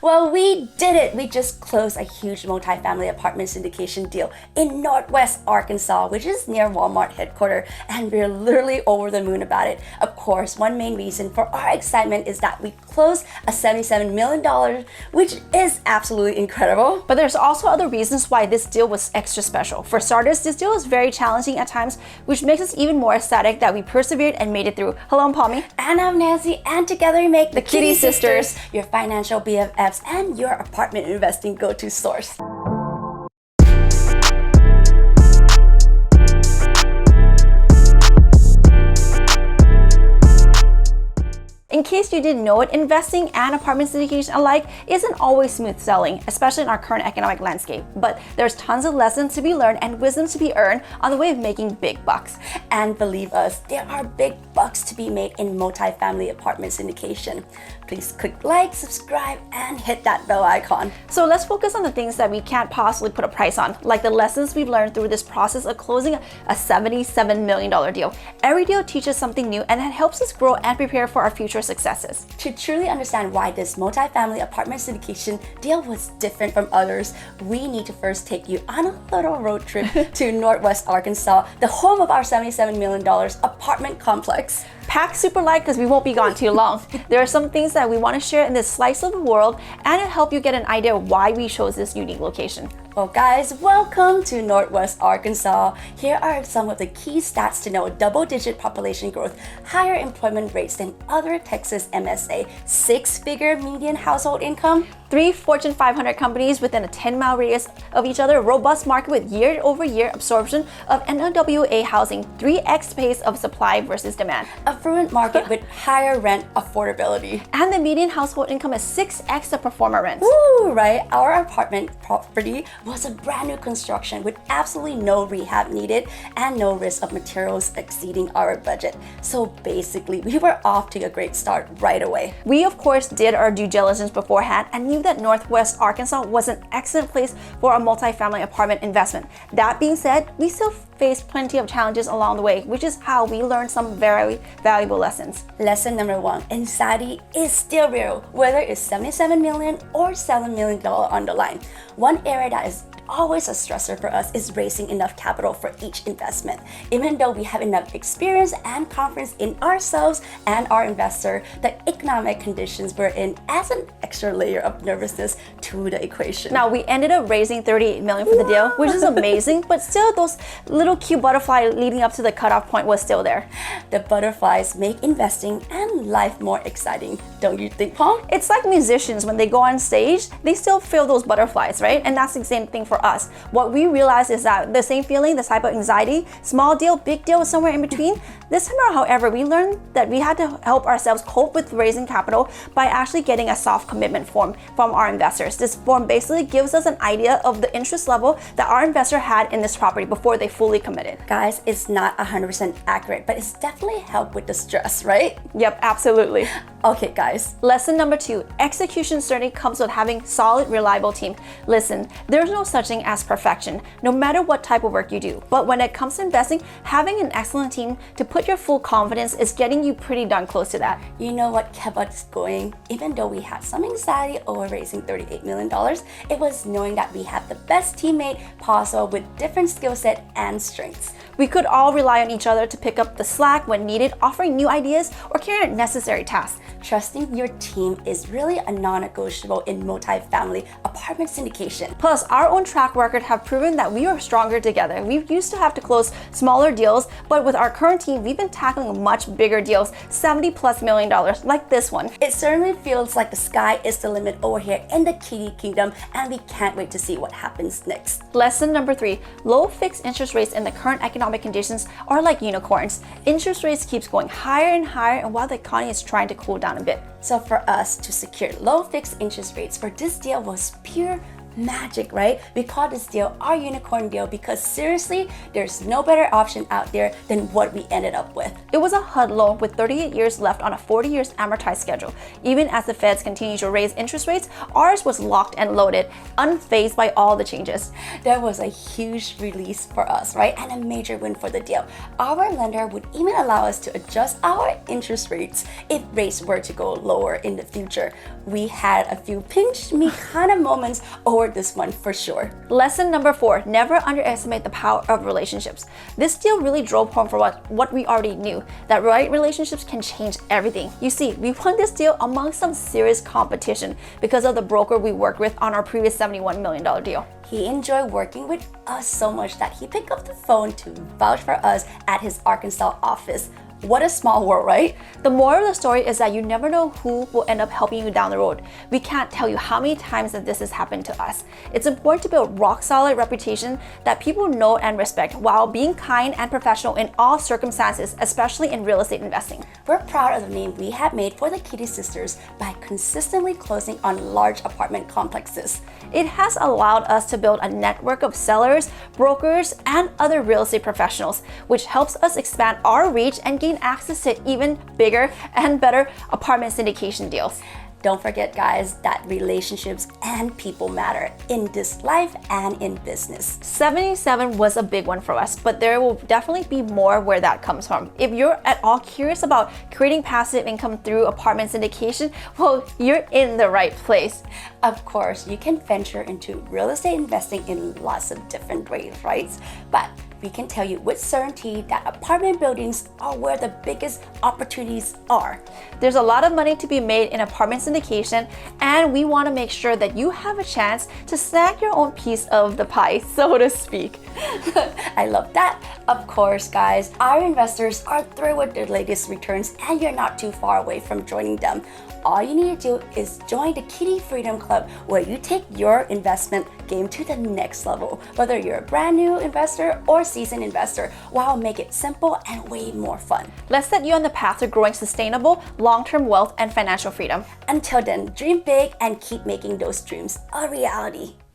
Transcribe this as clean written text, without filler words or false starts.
Well, we did it. We just closed a huge multifamily apartment syndication deal in Northwest Arkansas, which is near Walmart headquarters, and we're literally over the moon about it. Of course, one main reason for our excitement is that we closed a $77 million, which is absolutely incredible. But there's also other reasons why this deal was extra special. For starters, this deal was very challenging at times, which makes us even more ecstatic that we persevered and made it through. Hello, I'm Palmy. And I'm Nancy, and together we make the Kitty Sisters, your financial BFFs and your apartment investing go-to source. In case you didn't know it, investing and apartment syndication alike isn't always smooth sailing, especially in our current economic landscape. But there's tons of lessons to be learned and wisdom to be earned on the way of making big bucks. And believe us, there are big bucks to be made in multifamily apartment syndication. Please click like, subscribe, and hit that bell icon. So let's focus on the things that we can't possibly put a price on, like the lessons we've learned through this process of closing a $77 million deal. Every deal teaches something new, and it helps us grow and prepare for our future successes. To truly understand why this multifamily apartment syndication deal was different from others, we need to first take you on a little road trip to Northwest Arkansas, the home of our $77 million apartment complex. Pack super light because we won't be gone too long. There are some things that we want to share in this slice of the world, and it'll help you get an idea of why we chose this unique location. Well guys, welcome to Northwest Arkansas. Here are some of the key stats to know: double-digit population growth, higher employment rates than other Texas MSA, 6-figure median household income, 3 Fortune 500 companies within a 10-mile radius of each other, a robust market with year-over-year absorption of NWA housing, 3x pace of supply versus demand, affluent market with higher rent affordability, and the median household income is 6x the performer rents. Woo, right? Our apartment property was a brand new construction with absolutely no rehab needed and no risk of materials exceeding our budget. So basically, we were off to a great start right away. We of course did our due diligence beforehand and knew that Northwest Arkansas was an excellent place for a multifamily apartment investment. That being said, we still faced plenty of challenges along the way, which is how we learned some very valuable lessons. Lesson number 1, anxiety is still real, whether it's $77 million or $7 million on the line. One area that is always a stressor for us is raising enough capital for each investment. Even though we have enough experience and confidence in ourselves and our investor, the economic conditions we're in adds an extra layer of nervousness to the equation. Now, we ended up raising $38 million for the deal, which is amazing, but still those little cute butterfly leading up to the cutoff point was still there. The butterflies make investing and life more exciting, don't you think, Paul? It's like musicians, when they go on stage, they still feel those butterflies, right? And that's the same thing for us. What we realized is that the same feeling, this type of anxiety, small deal, big deal, somewhere in between. This time around, however, we learned that we had to help ourselves cope with raising capital by actually getting a soft commitment form from our investors. This form basically gives us an idea of the interest level that our investor had in this property before they fully committed. Guys, it's not 100% accurate, but it's definitely helped with the stress, right? Yep, absolutely. Okay, guys. Lesson number 2, execution certainly comes with having solid, reliable team. Listen, there's no such thing as perfection, no matter what type of work you do. But when it comes to investing, having an excellent team to put your full confidence is getting you pretty darn close to that. You know what kept us going? Even though we had some anxiety over raising $38 million, it was knowing that we had the best teammate possible with different skill set and strengths. We could all rely on each other to pick up the slack when needed, offering new ideas or carrying out necessary tasks. Trusting your team is really a non-negotiable in multifamily apartment syndication. Plus, our own track record have proven that we are stronger together. We used to have to close smaller deals, but with our current team, we've been tackling much bigger deals, $70+ million, like this one. It certainly feels like the sky is the limit over here in the Kitty Kingdom, and we can't wait to see what happens next. Lesson number 3, low fixed interest rates in the current economic conditions are like unicorns. Interest rates keeps going higher and higher, and while the economy is trying to cool down a bit. So for us to secure low fixed interest rates for this deal was pure magic, right? We call this deal our unicorn deal because seriously, there's no better option out there than what we ended up with. It was a HUD loan with 38 years left on a 40 years amortized schedule. Even as the feds continue to raise interest rates, ours was locked and loaded, unfazed by all the changes. That was a huge release for us, right? And a major win for the deal. Our lender would even allow us to adjust our interest rates if rates were to go lower in the future. We had a few pinch me kind of moments over this one for sure. Lesson number 4, never underestimate the power of relationships. This deal really drove home for what we already knew, that right relationships can change everything. You see, we won this deal amongst some serious competition because of the broker we worked with on our previous $71 million deal. He enjoyed working with us so much that he picked up the phone to vouch for us at his Arkansas office. What a small world, right? The moral of the story is that you never know who will end up helping you down the road. We can't tell you how many times that this has happened to us. It's important to build rock solid reputation that people know and respect while being kind and professional in all circumstances, especially in real estate investing. We're proud of the name we have made for the Kitty Sisters by consistently closing on large apartment complexes. It has allowed us to build a network of sellers, brokers, and other real estate professionals, which helps us expand our reach and gain access to even bigger and better apartment syndication deals. Don't forget, guys, that relationships and people matter in this life and in business. 77 was a big one for us, but there will definitely be more where that comes from. If you're at all curious about creating passive income through apartment syndication, well, you're in the right place. Of course, you can venture into real estate investing in lots of different ways, right? But we can tell you with certainty that apartment buildings are where the biggest opportunities are. There's a lot of money to be made in apartment syndication, and we want to make sure that you have a chance to snag your own piece of the pie, so to speak. I love that. Of course, guys, our investors are thrilled with their latest returns, and you're not too far away from joining them. All you need to do is join the Kitty Freedom Club, where you take your investment game to the next level. Whether you're a brand new investor or seasoned investor, we'll make it simple and way more fun. Let's set you on the path to growing sustainable, long-term wealth and financial freedom. Until then, dream big and keep making those dreams a reality.